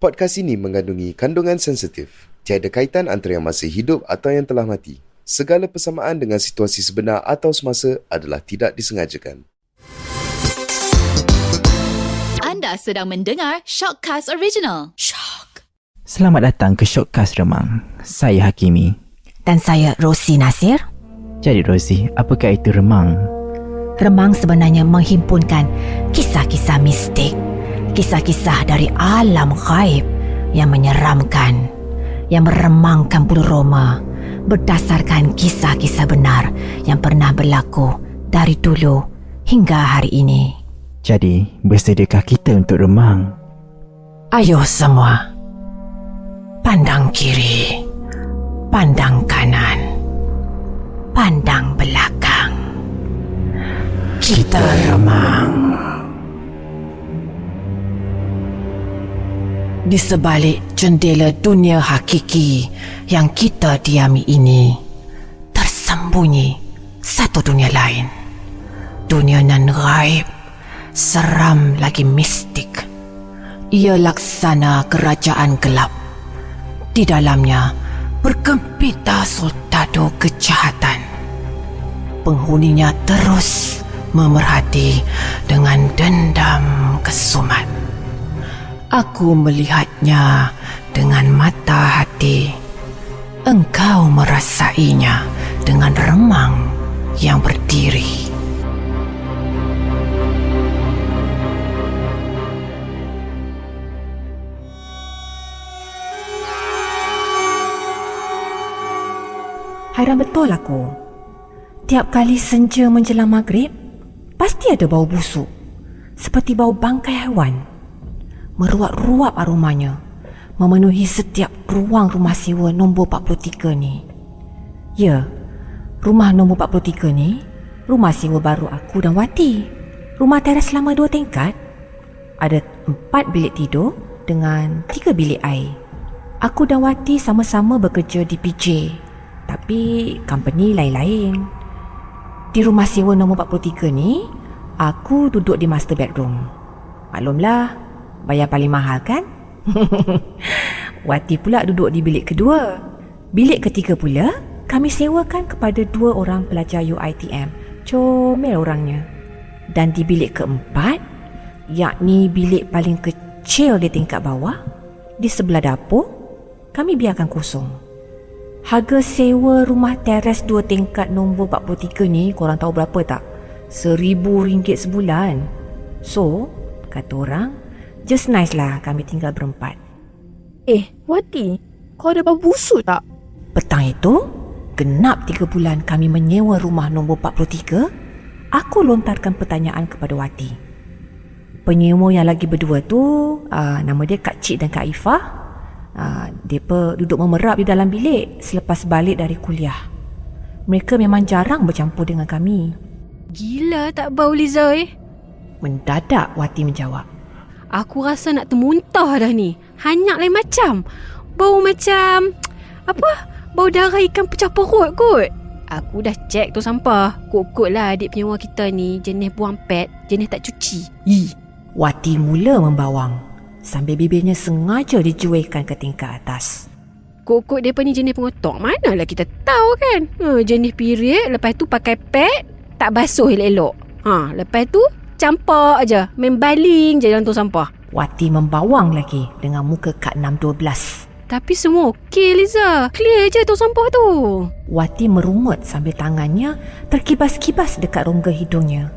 Podcast ini mengandungi kandungan sensitif. Tiada kaitan antara yang masih hidup atau yang telah mati. Segala persamaan dengan situasi sebenar atau semasa adalah tidak disengajakan. Anda sedang mendengar Shockcast Original. Shock. Selamat datang ke Shockcast Remang. Saya Hakimi. Dan saya Rosie Nasir. Jadi Rosie, apakah itu remang? Remang sebenarnya menghimpunkan kisah-kisah mistik, kisah-kisah dari alam ghaib yang menyeramkan, yang meremangkan bulu roma berdasarkan kisah-kisah benar yang pernah berlaku dari dulu hingga hari ini. Jadi, bersediakah kita untuk remang? Ayo semua, pandang kiri, pandang kanan, pandang belakang. Kita remang. Di sebalik jendela dunia hakiki yang kita diami ini, tersembunyi satu dunia lain. Dunia nan ghaib, seram lagi mistik. Ia laksana kerajaan gelap. Di dalamnya bergempita sultado kejahatan. Penghuninya terus memerhati dengan dendam kesumat. Aku melihatnya dengan mata hati. Engkau merasainya dengan remang yang berdiri. Hairan betul aku. Tiap kali senja menjelang maghrib, pasti ada bau busuk, seperti bau bangkai haiwan. Meruap-ruap aromanya, memenuhi setiap ruang rumah sewa nombor 43 ni. Ya, rumah nombor 43 ni, rumah sewa baru aku dan Wati. Rumah teras selama 2 tingkat. Ada 4 bilik tidur dengan 3 bilik air. Aku dan Wati sama-sama bekerja di PJ, tapi company lain-lain. Di rumah sewa nombor 43 ni, aku duduk di master bedroom. Maklumlah, bayar paling mahal kan? Wati pula duduk di bilik kedua. Bilik ketiga pula kami sewakan kepada 2 orang pelajar UiTM. Comel orangnya. Dan di bilik keempat, yakni bilik paling kecil di tingkat bawah, di sebelah dapur, kami biarkan kosong. Harga sewa rumah teres 2 tingkat nombor 43 ni, korang tahu berapa tak? RM1,000 sebulan. So, kata orang, just nice lah kami tinggal berempat. Wati, kau ada bau busuk tak? Petang itu, genap 3 bulan kami menyewa rumah nombor 43, aku lontarkan pertanyaan kepada Wati. Penyewa yang lagi berdua tu, nama dia Kak Cik dan Kak Ifah. Mereka duduk memerap di dalam bilik selepas balik dari kuliah. Mereka memang jarang bercampur dengan kami. Gila tak bau Liza Mendadak Wati menjawab. Aku rasa nak termuntah dah ni. Hanyak lain macam. Bau macam bau darah ikan pecah perut kot. Aku dah cek tu sampah. Kot-kot lah adik penyewa kita ni jenis buang pet, jenis tak cuci. Wati mula membawang sambil bibirnya sengaja dijuikan ke tingkat atas. Kot-kot mereka ni jenis pengotok. Manalah kita tahu kan. Jenis period, lepas tu pakai pet, tak basuh elok-elok. Lepas tu campak aja, main baling je dalam tong sampah. Wati membawang lagi dengan muka Kak 612. Tapi semua okey Liza. Clear je tong sampah tu. Wati merungut sambil tangannya terkibas-kibas dekat rongga hidungnya,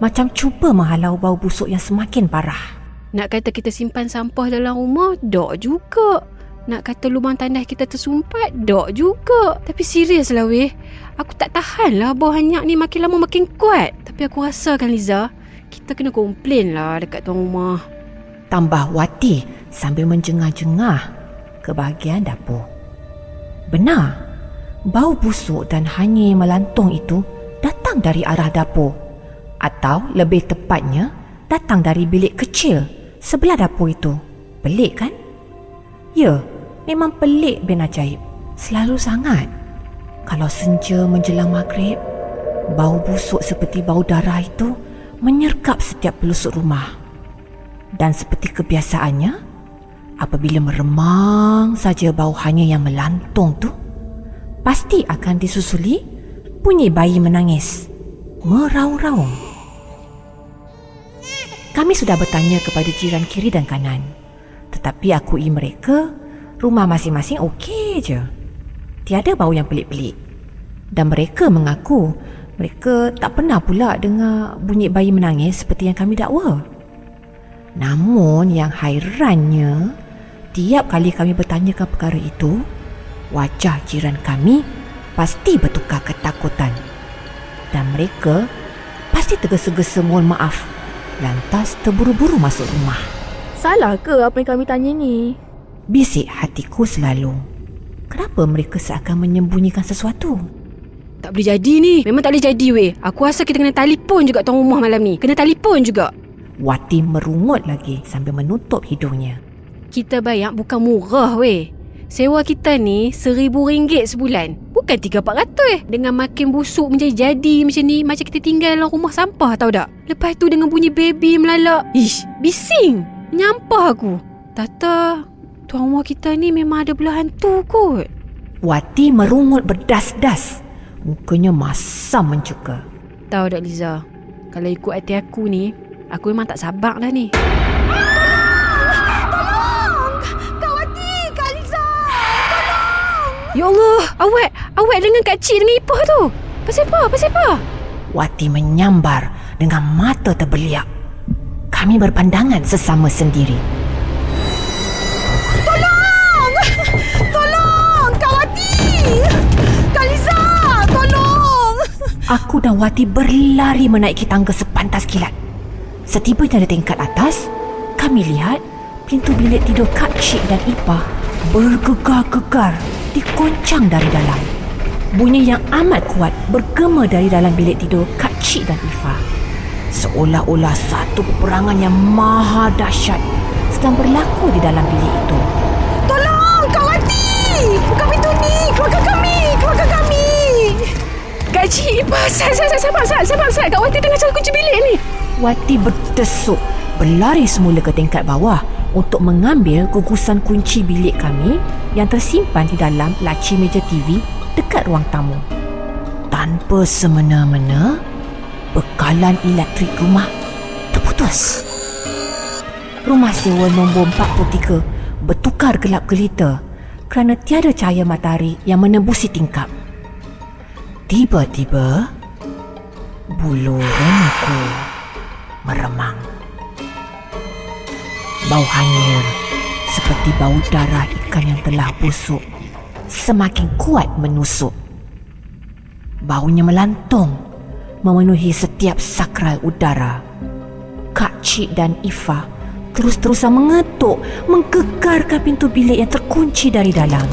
macam cuba menghalau bau busuk yang semakin parah. Nak kata kita simpan sampah dalam rumah, dok juga. Nak kata lubang tandas kita tersumpat, dok juga. Tapi serius lah weh, aku tak tahan lah bau hanyak ni makin lama makin kuat. Tapi aku rasa kan Liza, kita kena komplain lah dekat tuan rumah. Tambah Wati sambil menjengah-jengah ke bahagian dapur. Benar, bau busuk dan hanyir melantung itu datang dari arah dapur. Atau lebih tepatnya, datang dari bilik kecil sebelah dapur itu. Pelik kan? Ya, memang pelik bin ajaib. Selalu sangat. Kalau senja menjelang maghrib, bau busuk seperti bau darah itu menyergap setiap pelusuk rumah. Dan seperti kebiasaannya, Apabila meremang saja bau hanyir yang melantung tu, pasti akan disusuli bunyi bayi menangis, meraung-raung. Kami sudah bertanya kepada jiran kiri dan kanan, tetapi akui mereka rumah masing-masing okey je. Tiada bau yang pelik-pelik. Dan mereka mengaku mereka tak pernah pula dengar bunyi bayi menangis seperti yang kami dakwa. Namun yang hairannya, tiap kali kami bertanyakan perkara itu, wajah jiran kami pasti bertukar ketakutan. Dan mereka pasti tergesa-gesa mohon maaf, lantas terburu-buru masuk rumah. Salah ke apa yang kami tanya ni? Bisik hatiku selalu. Kenapa mereka seakan menyembunyikan sesuatu? Tak boleh jadi ni. Memang tak boleh jadi weh. Aku rasa kita kena telefon juga tuan rumah malam ni. Kena telefon juga. Wati merungut lagi sambil menutup hidungnya. Kita bayar bukan murah weh. Sewa kita ni RM1,000 sebulan. Bukan RM300. Dengan makin busuk menjadi macam ni, macam kita tinggal dalam rumah sampah tahu tak? Lepas tu dengan bunyi baby melalak. Ish, bising. Menyampah aku. Tata, tuan rumah kita ni memang ada belah hantu kot. Wati merungut berdas-das. Mukanya masam mencuka. Tahu tak Liza, kalau ikut hati aku ni, aku memang tak sabar dah ni. Ya Allah, awak dengan Kak Cik dengan Ipah tu. Pasal apa? Wati menyambar dengan mata terbeliak. Kami berpandangan sesama sendiri. Tolong! Kak Wati! Kak Liza! Tolong! Aku dan Wati berlari menaiki tangga sepantas kilat. Setibanya di tingkat atas, kami lihat pintu bilik tidur Kak Cik dan Ipah bergegar-gegar, dikoncang dari dalam. Bunyi yang amat kuat bergema dari dalam bilik tidur Kak Cik dan Ipah. Seolah-olah satu peperangan yang maha dahsyat sedang berlaku di dalam bilik itu. Tolong! Kak Wati! Buka pintu ni! Keluarkan kami! Kak Cik Ipah, sabar. Kak Wati tengah cari kunci bilik ni. Wati berdesuk, berlari semula ke tingkat bawah untuk mengambil gugusan kunci bilik kami yang tersimpan di dalam laci meja TV dekat ruang tamu. Tanpa semena-mena, bekalan elektrik rumah terputus. Rumah sewa nombor 43 bertukar gelap gelita kerana tiada cahaya matahari yang menembusi tingkap. Tiba-tiba, bulu remaku meremang. Bau hanyir seperti bau darah ikan yang telah busuk semakin kuat menusuk. Baunya melantung, memenuhi setiap sakral udara. Kak Cik dan Ifah terus-terusan mengetuk, menggegarkan pintu bilik yang terkunci dari dalam.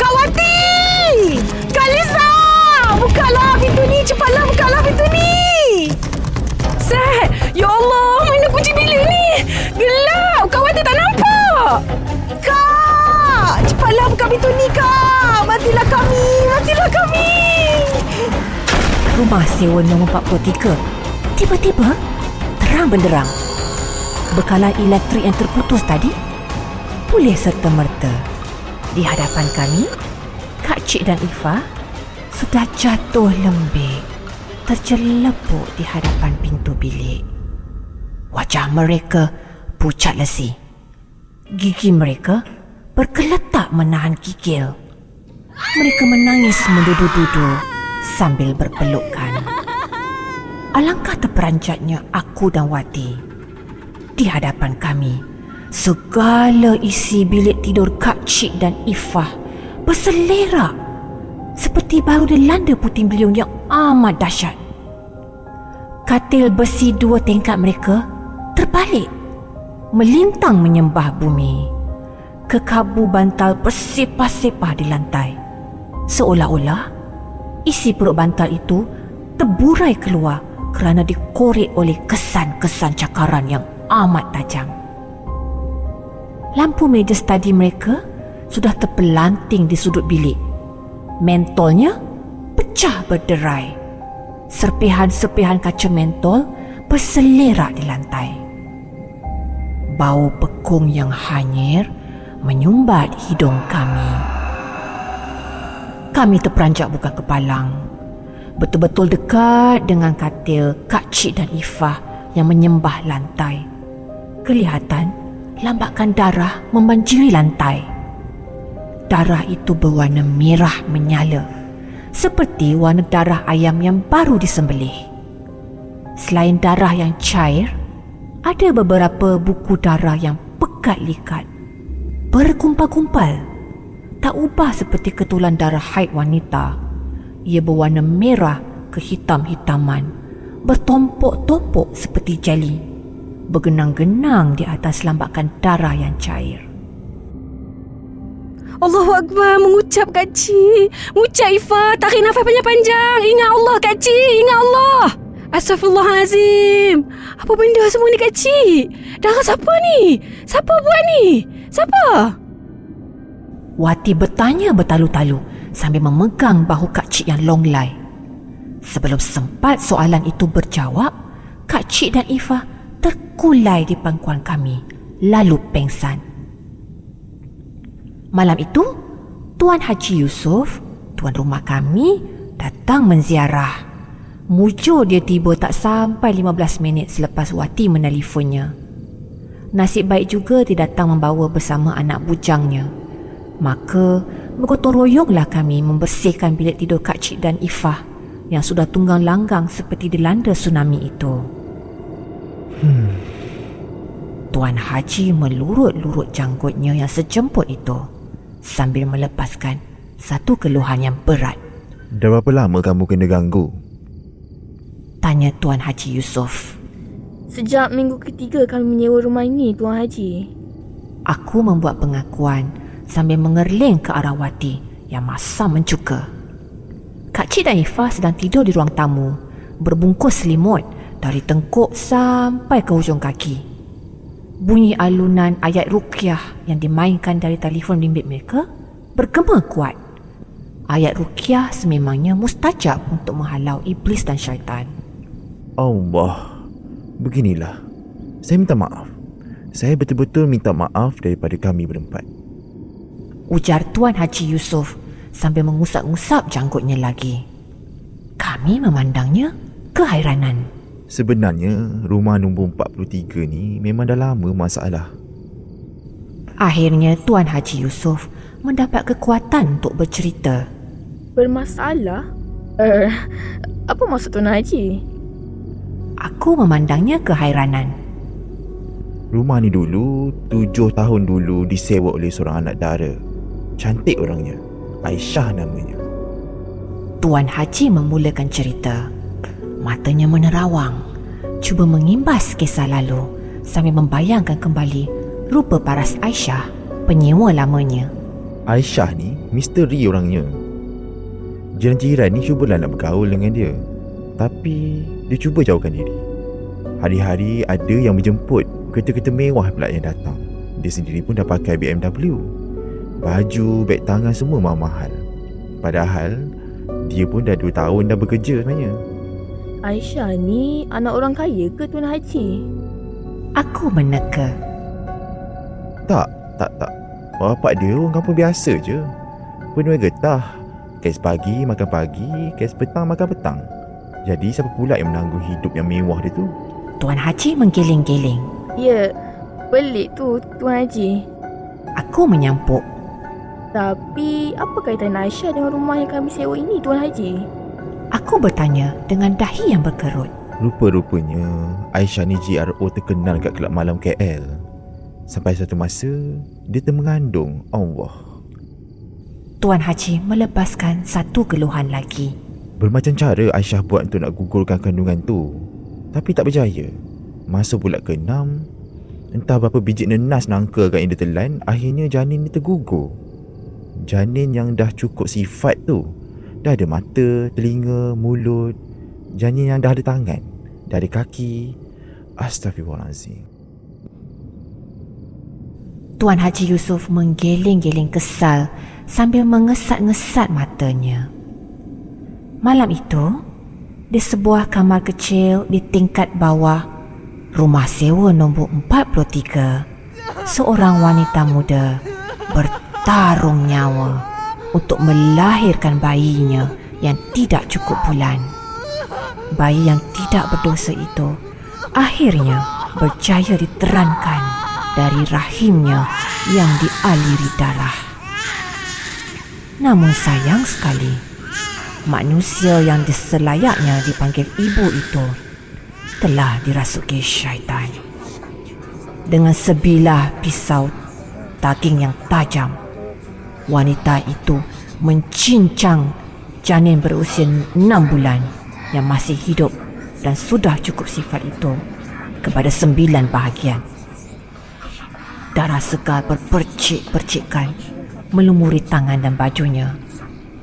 Kak Wati! Kak Liza! Bukalah pintu ni! Cepatlah bukalah pintu ni! Sat, ya Allah, mana kunci bilik ni? Gelap, Kak Wati tak nampak. Kak! Cepatlah buka pintu ni, Kak! Matilah kami! Rumah sewa nombor 43 tiba-tiba terang benderang. Bekalan elektrik yang terputus tadi pulih serta-merta. Di hadapan kami, Kak Cik dan Ifah sudah jatuh lembik, tercelepuk di hadapan pintu bilik. Wajah mereka pucat lesi. Gigi mereka bergeletak menahan gigil. Mereka menangis mendudu-dudu sambil berpelukan. Alangkah terperanjatnya aku dan Wati. Di hadapan kami, segala isi bilik tidur Kak Cik dan Ifah berselerak seperti baru dilanda puting beliung yang amat dahsyat. Katil besi 2 tingkat mereka terbalik, melintang menyembah bumi. Kekabu bantal bersepah-sepah di lantai. Seolah-olah isi perut bantal itu terburai keluar kerana dikorek oleh kesan-kesan cakaran yang amat tajam. Lampu meja study mereka sudah terpelanting di sudut bilik. Mentolnya pecah berderai. Serpihan-serpihan kaca mentol berselerak di lantai. Bau bekung yang hanyir menyumbat hidung kami. Kami terperanjak buka kepalang. Betul-betul dekat dengan katil Kak Cik dan Ifah yang menyembah lantai. Kelihatan lambakan darah membanjiri lantai. Darah itu berwarna merah menyala, seperti warna darah ayam yang baru disembelih. Selain darah yang cair, ada beberapa buku darah yang pekat likat, berkumpal-kumpal. Tak ubah seperti ketulan darah haid wanita. Ia berwarna merah kehitam-hitaman, bertompok-tompok seperti jeli, bergenang-genang di atas lambakan darah yang cair. Allahu Akbar, mengucap Kak Cik. Mengucap Ifah, tarik nafas panjang-panjang. Ingat Allah Kak Cik, ingat Allah. Astaghfirullahalazim. Apa benda semua ni Kak Cik? Darah siapa ni? Siapa buat ni? Siapa? Wati bertanya bertalu-talu sambil memegang bahu Kak Cik yang longlai. Sebelum sempat soalan itu berjawab, Kak Cik dan Ifah terkulai di pangkuan kami, lalu pengsan. Malam itu, Tuan Haji Yusof, tuan rumah kami, datang menziarah. Mujur dia tiba tak sampai 15 minit selepas Wati menelefonnya. Nasib baik juga dia datang membawa bersama anak bujangnya. Maka, bergotong royonglah kami membersihkan bilik tidur Kak Cik dan Ifah yang sudah tunggang langgang seperti dilanda tsunami itu. Tuan Haji melurut-lurut janggutnya yang sejemput itu sambil melepaskan satu keluhan yang berat. Dah berapa lama kamu kena ganggu? Tanya Tuan Haji Yusof. Sejak minggu ketiga kami menyewa rumah ini, Tuan Haji. Aku membuat pengakuan sambil mengerling ke arah Wati yang masam mencuka. Kak Cik dan Ifah sedang tidur di ruang tamu, berbungkus selimut dari tengkuk sampai ke hujung kaki. Bunyi alunan ayat ruqyah yang dimainkan dari telefon bimbit mereka bergema kuat. Ayat ruqyah sememangnya mustajab untuk menghalau iblis dan syaitan. Allah, beginilah. Saya minta maaf. Saya betul-betul minta maaf daripada kami berempat. Ujar Tuan Haji Yusof sambil mengusap-ngusap janggutnya lagi. Kami memandangnya kehairanan. Sebenarnya, rumah nombor 43 ni memang dah lama masalah. Akhirnya Tuan Haji Yusof mendapat kekuatan untuk bercerita. Bermasalah? Apa maksud Tuan Haji? Aku memandangnya kehairanan. Rumah ni dulu, 7 tahun dulu disewa oleh seorang anak dara. Cantik orangnya. Aisyah namanya. Tuan Haji memulakan cerita. Matanya menerawang, cuba mengimbas kisah lalu sambil membayangkan kembali rupa paras Aisyah, penyewa lamanya. Aisyah ni misteri orangnya. Jiran-jiran ni cubalah nak bergaul dengan dia, tapi dia cuba jauhkan diri. Hari-hari ada yang menjemput, kereta-kereta mewah pula yang datang. Dia sendiri pun dah pakai BMW. Baju, beg tangan semua mahal. Padahal dia pun dah 2 tahun dah bekerja sebenarnya. Aisyah ni anak orang kaya ke Tuan Haji? Aku meneka. Tak. Bapak dia orang kampung biasa je. Penuai getah. Kes pagi makan pagi, kes petang makan petang. Jadi siapa pula yang menanggung hidup yang mewah dia tu? Tuan Haji menggiling-giling. Ya, pelik tu Tuan Haji. Aku menyampuk. Tapi apa kaitan Aisyah dengan rumah yang kami sewa ini, Tuan Haji? Aku bertanya dengan dahi yang berkerut. Rupa-rupanya Aisyah ni GRO terkenal kat kelab malam KL. Sampai satu masa dia termengandung. Allah. Tuan Haji melepaskan satu keluhan lagi. Bermacam cara Aisyah buat untuk nak gugurkan kandungan tu, tapi tak berjaya. Masa bulan ke-6, entah berapa biji nenas nangka kat yang dia telan, akhirnya janin dia tergugur. Janin yang dah cukup sifat tu, dah ada mata, telinga, mulut. Janin yang dah ada tangan, dah ada kaki. Astaghfirullahalazim. Tuan Haji Yusof menggeling-geling kesal sambil mengesat-ngesat matanya. Malam itu, di sebuah kamar kecil di tingkat bawah, Rumah sewa nombor 43, seorang wanita muda bertarung nyawa untuk melahirkan bayinya yang tidak cukup bulan. Bayi yang tidak berdosa itu akhirnya berjaya diterankan dari rahimnya yang dialiri darah. Namun sayang sekali, manusia yang selayaknya dipanggil ibu itu telah dirasuki syaitan. Dengan sebilah pisau daging yang tajam, wanita itu mencincang janin berusia 6 bulan yang masih hidup dan sudah cukup sifat itu kepada 9 bahagian. Darah segar berpercik-percikkan melumuri tangan dan bajunya,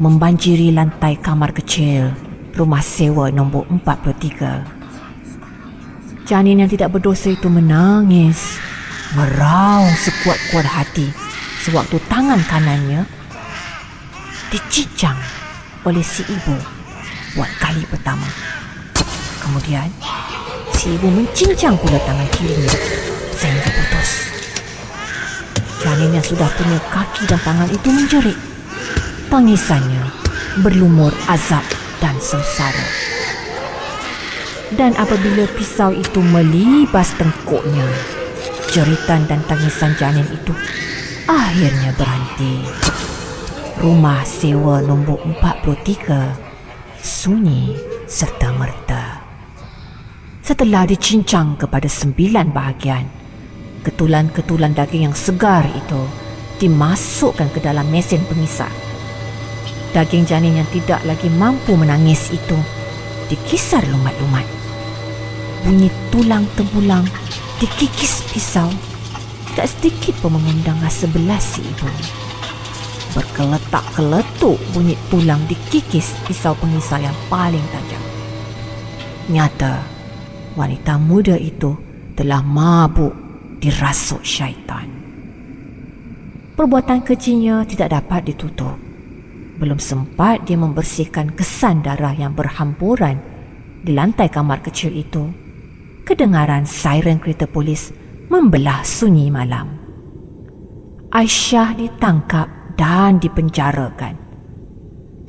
membanjiri lantai kamar kecil rumah sewa nombor 43. Janin yang tidak berdosa itu menangis, meraung sekuat-kuat hati sewaktu tangan kanannya dicincang oleh si ibu buat kali pertama. Kemudian, si ibu mencincang pula tangan kirinya sehingga putus. Janin yang sudah punya kaki dan tangan itu menjerit. Tangisannya berlumur azab dan sengsara. Dan apabila pisau itu melibas tengkuknya, jeritan dan tangisan janin itu akhirnya berhenti. Rumah sewa nombor 43 sunyi serta merta. Setelah dicincang kepada 9 bahagian, ketulan-ketulan daging yang segar itu dimasukkan ke dalam mesin pengisar. Daging janin yang tidak lagi mampu menangis itu dikisar lumat-lumat. Bunyi tulang tembulang dikikis pisau tak sedikit pun mengundang rasa belas si ibu. Berkeletak-keletuk bunyi tulang dikikis pisau pengisar yang paling tajam. Nyata, wanita muda itu telah mabuk dirasuk syaitan. Perbuatan kejinya tidak dapat ditutup. Belum sempat dia membersihkan kesan darah yang berhamburan di lantai kamar kecil itu, kedengaran siren kereta polis membelah sunyi malam. Aisyah ditangkap dan dipenjarakan.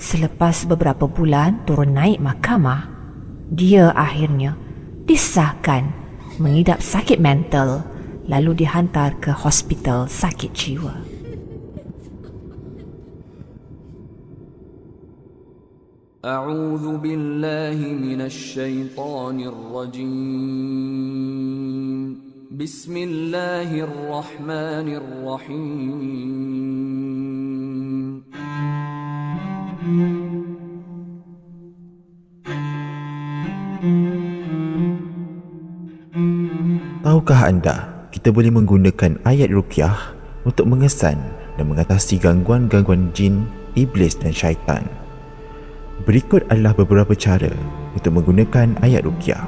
Selepas beberapa bulan turun naik mahkamah, dia akhirnya disahkan mengidap sakit mental lalu dihantar ke hospital sakit jiwa. أعوذ بالله من الشيطان الرجيم بسم الله الرحمن الرحيم Tahukah anda, kita boleh menggunakan ayat ruqyah untuk mengesan dan mengatasi gangguan-gangguan jin, iblis dan syaitan. Berikut adalah beberapa cara untuk menggunakan ayat ruqyah.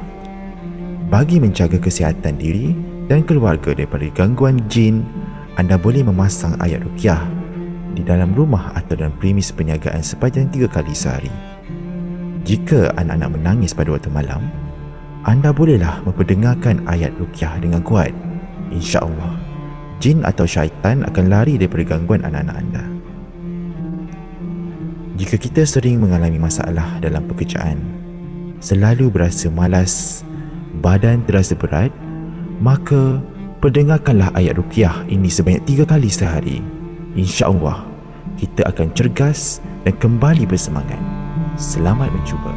Bagi menjaga kesihatan diri dan keluarga daripada gangguan jin, anda boleh memasang ayat ruqyah di dalam rumah atau dalam premis penjagaan sepanjang 3 kali sehari. Jika anak-anak menangis pada waktu malam, anda bolehlah memperdengarkan ayat ruqyah dengan kuat. InsyaAllah, jin atau syaitan akan lari daripada gangguan anak-anak anda. Jika kita sering mengalami masalah dalam pekerjaan, selalu berasa malas, badan terasa berat, maka perdengarkanlah ayat ruqyah ini sebanyak 3 kali sehari. InsyaAllah, kita akan cergas dan kembali bersemangat. Selamat mencuba.